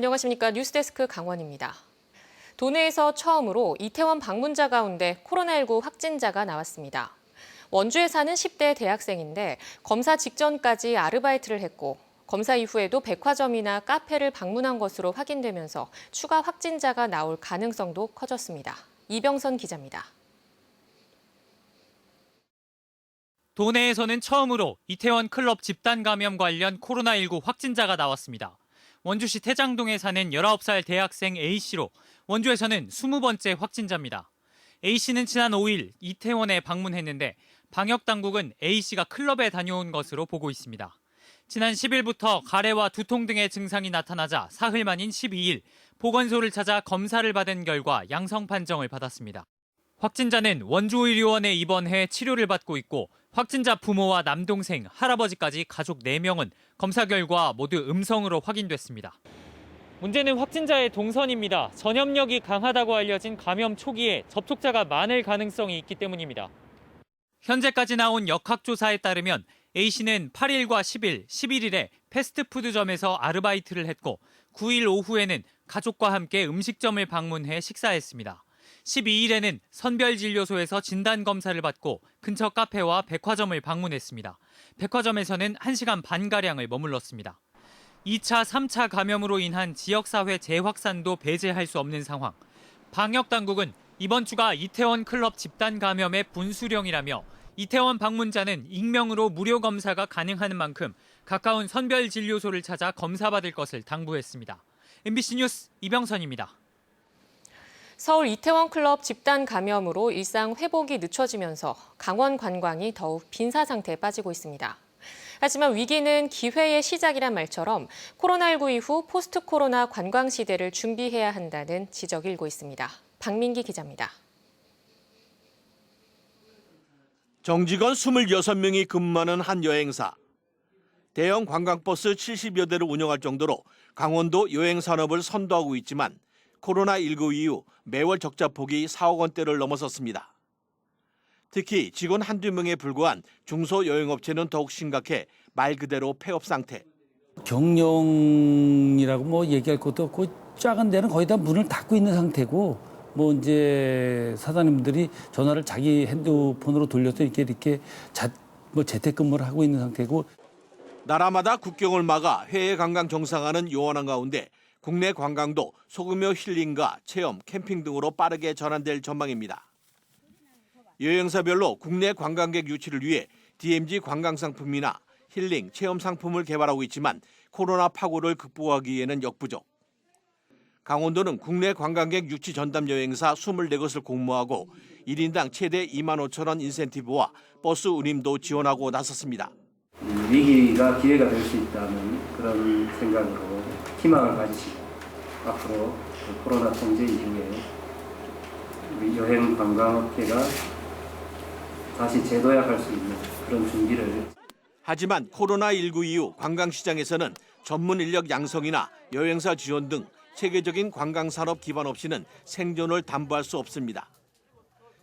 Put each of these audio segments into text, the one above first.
안녕하십니까. 뉴스데스크 강원입니다. 도내에서 처음으로 이태원 방문자 가운데 코로나19 확진자가 나왔습니다. 원주에 사는 10대 대학생인데 검사 직전까지 아르바이트를 했고 검사 이후에도 백화점이나 카페를 방문한 것으로 확인되면서 추가 확진자가 나올 가능성도 커졌습니다. 이병선 기자입니다. 도내에서는 처음으로 이태원 클럽 집단 감염 관련 코로나19 확진자가 나왔습니다. 원주시 태장동에 사는 19살 대학생 A씨로 원주에서는 20번째 확진자입니다. A씨는 지난 5일 이태원에 방문했는데 방역당국은 A씨가 클럽에 다녀온 것으로 보고 있습니다. 지난 10일부터 가래와 두통 등의 증상이 나타나자 사흘 만인 12일 보건소를 찾아 검사를 받은 결과 양성 판정을 받았습니다. 확진자는 원주의료원에 입원해 치료를 받고 있고 확진자 부모와 남동생, 할아버지까지 가족 4명은 검사 결과 모두 음성으로 확인됐습니다. 문제는 확진자의 동선입니다. 전염력이 강하다고 알려진 감염 초기에 접촉자가 많을 가능성이 있기 때문입니다. 현재까지 나온 역학조사에 따르면 A씨는 8일과 10일, 11일에 패스트푸드점에서 아르바이트를 했고 9일 오후에는 가족과 함께 음식점을 방문해 식사했습니다. 12일에는 선별진료소에서 진단검사를 받고 근처 카페와 백화점을 방문했습니다. 백화점에서는 1시간 반가량을 머물렀습니다. 2차, 3차 감염으로 인한 지역사회 재확산도 배제할 수 없는 상황. 방역당국은 이번 주가 이태원 클럽 집단 감염의 분수령이라며 이태원 방문자는 익명으로 무료 검사가 가능한 만큼 가까운 선별진료소를 찾아 검사받을 것을 당부했습니다. MBC 뉴스 이병선입니다. 서울 이태원 클럽 집단 감염으로 일상 회복이 늦춰지면서 강원 관광이 더욱 빈사 상태에 빠지고 있습니다. 하지만 위기는 기회의 시작이란 말처럼 코로나19 이후 포스트 코로나 관광 시대를 준비해야 한다는 지적이 일고 있습니다. 박민기 기자입니다. 정직원 26명이 근무하는 한 여행사. 대형 관광버스 70여 대를 운영할 정도로 강원도 여행산업을 선도하고 있지만 코로나19 이후 매월 적자폭이 4억 원대를 넘어섰습니다. 특히 직원 한두 명에 불과한 중소여행업체는 더욱 심각해 말 그대로 폐업 상태. 경영이라고 얘기할 것도 없고 작은 데는 거의 다 문을 닫고 있는 상태고 이제 사장님들이 전화를 자기 핸드폰으로 돌려서 이렇게 재택근무를 하고 있는 상태고. 나라마다 국경을 막아 해외 관광 정상화는 요원한 가운데 국내 관광도 소규모 힐링과 체험, 캠핑 등으로 빠르게 전환될 전망입니다. 여행사별로 국내 관광객 유치를 위해 DMZ 관광상품이나 힐링, 체험 상품을 개발하고 있지만 코로나 파고를 극복하기에는 역부족. 강원도는 국내 관광객 유치 전담 여행사 24곳을 공모하고 1인당 최대 2만 5천 원 인센티브와 버스 운임도 지원하고 나섰습니다. 위기가 기회가 될 수 있다는 그런 생각으로 희망을 가지시고 앞으로 코로나 통제 이후에 우리 여행 관광업계가 다시 재도약할 수 있는 그런 준비를. 하지만 코로나19 이후 관광시장에서는 전문 인력 양성이나 여행사 지원 등 체계적인 관광산업 기반 없이는 생존을 담보할 수 없습니다.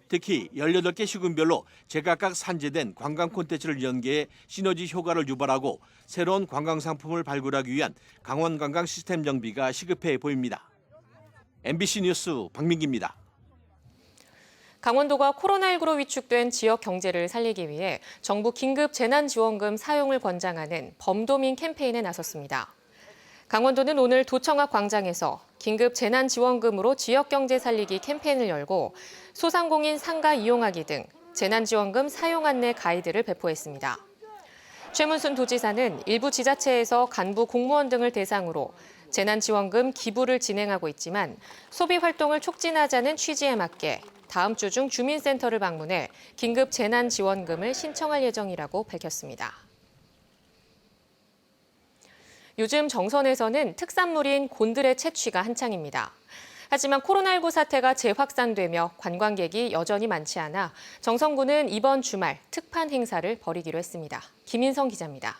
특히 18개 시군별로 제각각 산재된 관광 콘텐츠를 연계해 시너지 효과를 유발하고 새로운 관광 상품을 발굴하기 위한 강원 관광 시스템 정비가 시급해 보입니다. MBC 뉴스 박민기입니다. 강원도가 코로나19로 위축된 지역 경제를 살리기 위해 정부 긴급 재난지원금 사용을 권장하는 범도민 캠페인에 나섰습니다. 강원도는 오늘 도청 앞 광장에서 긴급 재난지원금으로 지역경제 살리기 캠페인을 열고 소상공인 상가 이용하기 등 재난지원금 사용 안내 가이드를 배포했습니다. 최문순 도지사는 일부 지자체에서 간부 공무원 등을 대상으로 재난지원금 기부를 진행하고 있지만 소비 활동을 촉진하자는 취지에 맞게 다음 주 중 주민센터를 방문해 긴급 재난지원금을 신청할 예정이라고 밝혔습니다. 요즘 정선에서는 특산물인 곤드레 채취가 한창입니다. 하지만 코로나19 사태가 재확산되며 관광객이 여전히 많지 않아 정선군은 이번 주말 특판 행사를 벌이기로 했습니다. 김인성 기자입니다.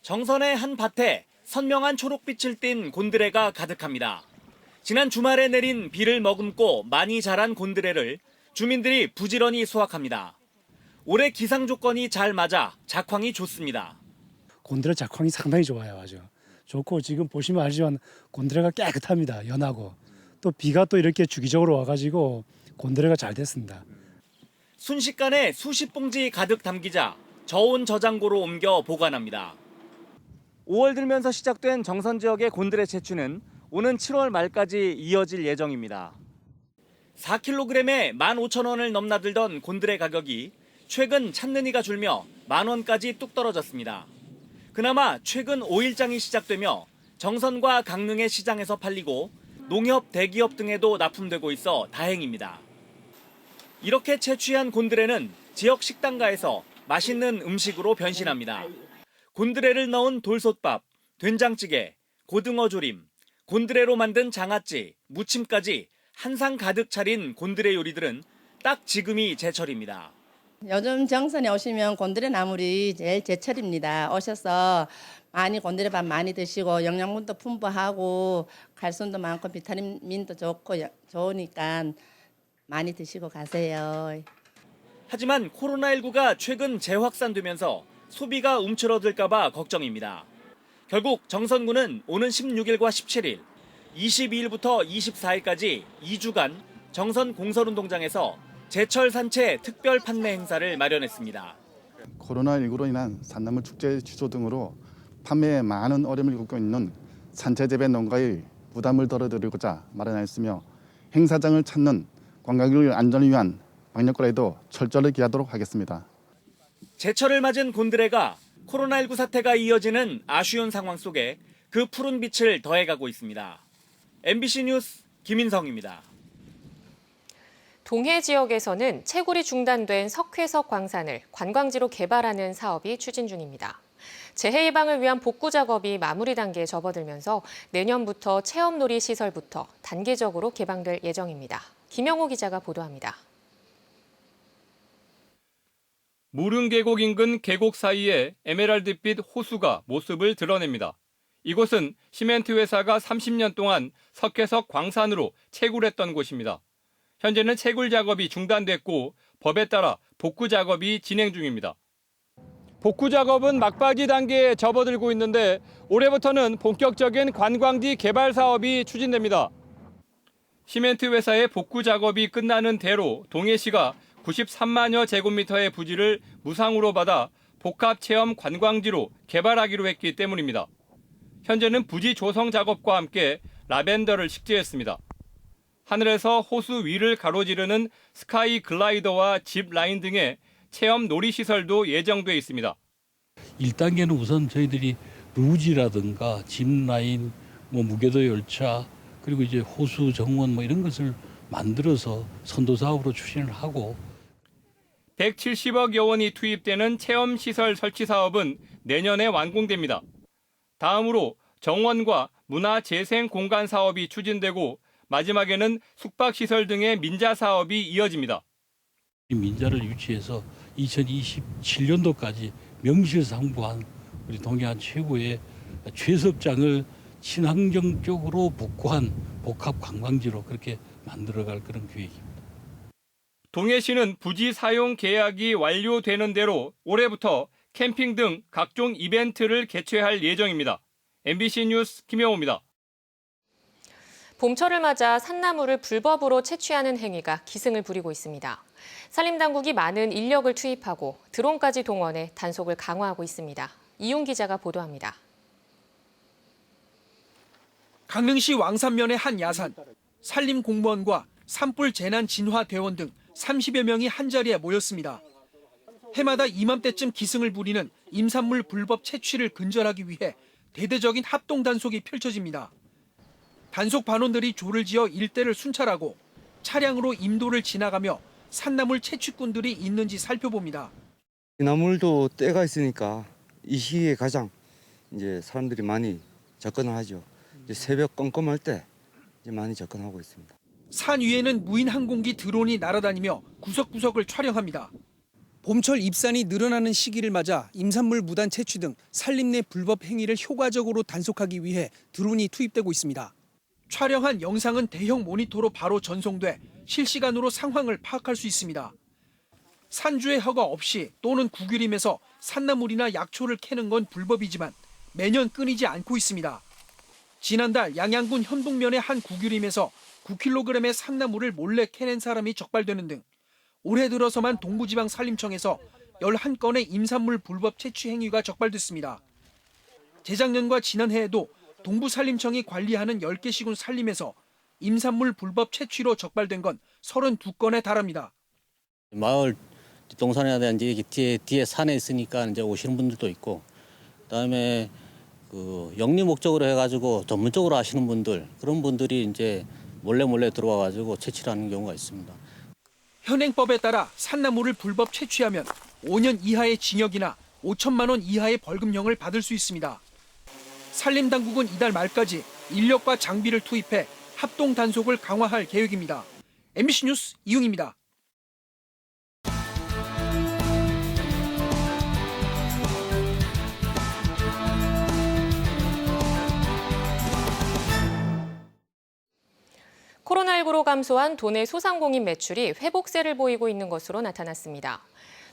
정선의 한 밭에 선명한 초록빛을 띤 곤드레가 가득합니다. 지난 주말에 내린 비를 머금고 많이 자란 곤드레를 주민들이 부지런히 수확합니다. 올해 기상 조건이 잘 맞아 작황이 좋습니다. 곤드레 작황이 상당히 좋아요, 아주. 좋고 지금 보시면 알지만 곤드레가 깨끗합니다. 연하고 또 비가 또 이렇게 주기적으로 와가지고 곤드레가 잘 됐습니다. 순식간에 수십 봉지 가득 담기자 저온 저장고로 옮겨 보관합니다. 5월 들면서 시작된 정선 지역의 곤드레 채취는 오는 7월 말까지 이어질 예정입니다. 4kg에 15,000원을 넘나들던 곤드레 가격이 최근 찾는 이가 줄며 10,000원까지 뚝 떨어졌습니다. 그나마 최근 5일장이 시작되며 정선과 강릉의 시장에서 팔리고 농협, 대기업 등에도 납품되고 있어 다행입니다. 이렇게 채취한 곤드레는 지역 식당가에서 맛있는 음식으로 변신합니다. 곤드레를 넣은 돌솥밥, 된장찌개, 고등어 조림, 곤드레로 만든 장아찌, 무침까지 한 상 가득 차린 곤드레 요리들은 딱 지금이 제철입니다. 요즘 정선에 오시면 곤드레 나물이 제일 제철입니다. 오셔서 많이 곤드레밥 많이 드시고 영양분도 풍부하고 칼슘도 많고 비타민도 좋고 좋으니까 많이 드시고 가세요. 하지만 코로나19가 최근 재확산되면서 소비가 움츠러들까 봐 걱정입니다. 결국 정선구는 오는 16일과 17일, 22일부터 24일까지 2주간 정선 공설운동장에서 제철 산채 특별 판매 행사를 마련했습니다. 코로나19로 인한 산나물 축제 취소 등으로 판매에 많은 어려움을 겪고 있는 산채 재배 농가의 부담을 덜어드리고자 마련하였으며 행사장을 찾는 관광객의 안전을 위한 방역 관리도 철저히 기하도록 하겠습니다. 제철을 맞은 곤드레가 코로나19 사태가 이어지는 아쉬운 상황 속에 그 푸른 빛을 더해가고 있습니다. MBC 뉴스 김인성입니다. 동해 지역에서는 채굴이 중단된 석회석 광산을 관광지로 개발하는 사업이 추진 중입니다. 재해 예방을 위한 복구 작업이 마무리 단계에 접어들면서 내년부터 체험놀이 시설부터 단계적으로 개방될 예정입니다. 김영호 기자가 보도합니다. 무릉계곡 인근 계곡 사이에 에메랄드빛 호수가 모습을 드러냅니다. 이곳은 시멘트 회사가 30년 동안 석회석 광산으로 채굴했던 곳입니다. 현재는 채굴 작업이 중단됐고 법에 따라 복구 작업이 진행 중입니다. 복구 작업은 막바지 단계에 접어들고 있는데 올해부터는 본격적인 관광지 개발 사업이 추진됩니다. 시멘트 회사의 복구 작업이 끝나는 대로 동해시가 93만여 제곱미터의 부지를 무상으로 받아 복합체험 관광지로 개발하기로 했기 때문입니다. 현재는 부지 조성 작업과 함께 라벤더를 식재했습니다. 하늘에서 호수 위를 가로지르는 스카이 글라이더와 짚 라인 등의 체험 놀이시설도 예정돼 있습니다. 1단계는 우선 저희들이 루지라든가 짚 라인, 무궤도 열차, 그리고 이제 호수 정원 이런 것을 만들어서 선도 사업으로 추진을 하고 170억여 원이 투입되는 체험시설 설치 사업은 내년에 완공됩니다. 다음으로 정원과 문화재생 공간 사업이 추진되고 마지막에는 숙박시설 등의 민자 사업이 이어집니다. 민자를 유치해서 2027년도까지 명실상부한 우리 동해안 최고의 최석장을 친환경적으로 복구한 복합 관광지로 그렇게 만들어갈 그런 계획입니다. 동해시는 부지 사용 계약이 완료되는 대로 올해부터 캠핑 등 각종 이벤트를 개최할 예정입니다. MBC 뉴스 김영호입니다. 봄철을 맞아 산나물을 불법으로 채취하는 행위가 기승을 부리고 있습니다. 산림당국이 많은 인력을 투입하고 드론까지 동원해 단속을 강화하고 있습니다. 이용 기자가 보도합니다. 강릉시 왕산면의 한 야산, 산림공무원과 산불 재난 진화 대원 등 30여 명이 한자리에 모였습니다. 해마다 이맘때쯤 기승을 부리는 임산물 불법 채취를 근절하기 위해 대대적인 합동 단속이 펼쳐집니다. 단속 반원들이 조를 지어 일대를 순찰하고 차량으로 임도를 지나가며 산나물 채취꾼들이 있는지 살펴봅니다. 나물도 때가 있으니까 이 시기에 가장 이제 사람들이 많이 접근을 하죠. 이제 새벽 껌껌할 때 이제 많이 접근하고 있습니다. 산 위에는 무인 항공기 드론이 날아다니며 구석구석을 촬영합니다. 봄철 입산이 늘어나는 시기를 맞아 임산물 무단 채취 등 산림 내 불법 행위를 효과적으로 단속하기 위해 드론이 투입되고 있습니다. 촬영한 영상은 대형 모니터로 바로 전송돼 실시간으로 상황을 파악할 수 있습니다. 산주의 허가 없이 또는 구규림에서 산나물이나 약초를 캐는 건 불법이지만 매년 끊이지 않고 있습니다. 지난달 양양군 현북면의 한 구규림에서 9kg의 산나물을 몰래 캐낸 사람이 적발되는 등 올해 들어서만 동부지방산림청에서 11건의 임산물 불법 채취 행위가 적발됐습니다. 재작년과 지난해에도 동부산림청이 관리하는 10개 시군 산림에서 임산물 불법 채취로 적발된 건 32건에 달합니다. 마을 뒷동산에 대한 이제 뒤에 산에 있으니까 이제 오시는 분들도 있고, 그다음에 그 영리 목적으로 해가지고 전문적으로 하시는 분들, 그런 분들이 이제 몰래 들어와가지고 채취를 하는 경우가 있습니다. 현행법에 따라 산나물을 불법 채취하면 5년 이하의 징역이나 5천만 원 이하의 벌금형을 받을 수 있습니다. 산림당국은 이달 말까지 인력과 장비를 투입해 합동 단속을 강화할 계획입니다. MBC 뉴스 이웅입니다. 코로나19로 감소한 도내 소상공인 매출이 회복세를 보이고 있는 것으로 나타났습니다.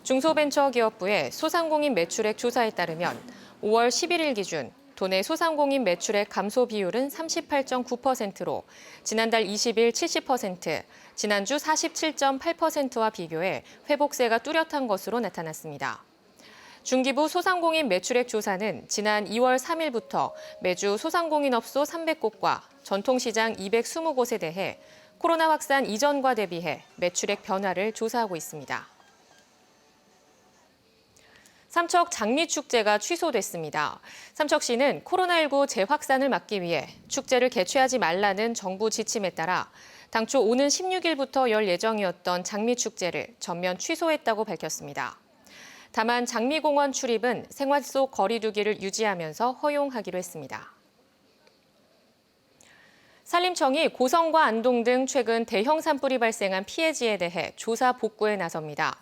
중소벤처기업부의 소상공인 매출액 조사에 따르면 5월 11일 기준 도내 소상공인 매출액 감소 비율은 38.9%로 지난달 20일 70%, 지난주 47.8%와 비교해 회복세가 뚜렷한 것으로 나타났습니다. 중기부 소상공인 매출액 조사는 지난 2월 3일부터 매주 소상공인업소 300곳과 전통시장 220곳에 대해 코로나 확산 이전과 대비해 매출액 변화를 조사하고 있습니다. 삼척 장미축제가 취소됐습니다. 삼척시는 코로나19 재확산을 막기 위해 축제를 개최하지 말라는 정부 지침에 따라 당초 오는 16일부터 열 예정이었던 장미축제를 전면 취소했다고 밝혔습니다. 다만 장미공원 출입은 생활 속 거리 두기를 유지하면서 허용하기로 했습니다. 산림청이 고성과 안동 등 최근 대형 산불이 발생한 피해지에 대해 조사 복구에 나섭니다.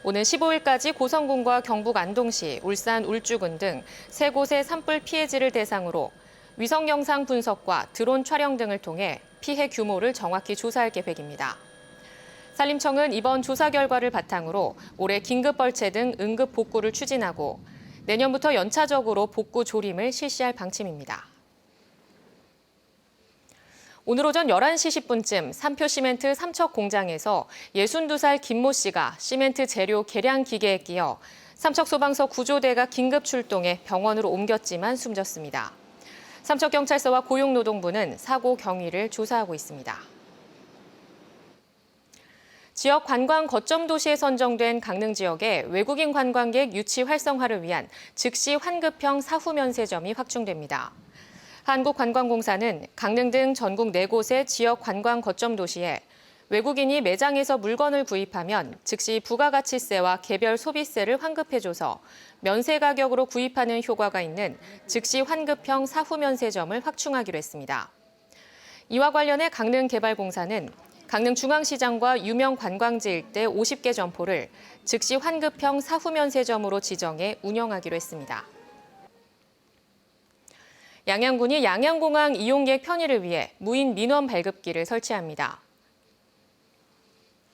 오는 15일까지 고성군과 경북 안동시, 울산 울주군 등 3곳의 산불 피해지를 대상으로 위성 영상 분석과 드론 촬영 등을 통해 피해 규모를 정확히 조사할 계획입니다. 산림청은 이번 조사 결과를 바탕으로 올해 긴급 벌채 등 응급 복구를 추진하고 내년부터 연차적으로 복구 조림을 실시할 방침입니다. 오늘 오전 11시 10분쯤 삼표시멘트 삼척 공장에서 62살 김모 씨가 시멘트 재료 계량 기계에 끼어 삼척소방서 구조대가 긴급 출동해 병원으로 옮겼지만 숨졌습니다. 삼척경찰서와 고용노동부는 사고 경위를 조사하고 있습니다. 지역 관광 거점 도시에 선정된 강릉 지역의 외국인 관광객 유치 활성화를 위한 즉시 환급형 사후 면세점이 확충됩니다. 한국관광공사는 강릉 등 전국 4곳의 지역 관광 거점 도시에 외국인이 매장에서 물건을 구입하면 즉시 부가가치세와 개별 소비세를 환급해줘서 면세 가격으로 구입하는 효과가 있는 즉시 환급형 사후 면세점을 확충하기로 했습니다. 이와 관련해 강릉개발공사는 강릉 중앙시장과 유명 관광지 일대 50개 점포를 즉시 환급형 사후 면세점으로 지정해 운영하기로 했습니다. 양양군이 양양공항 이용객 편의를 위해 무인 민원 발급기를 설치합니다.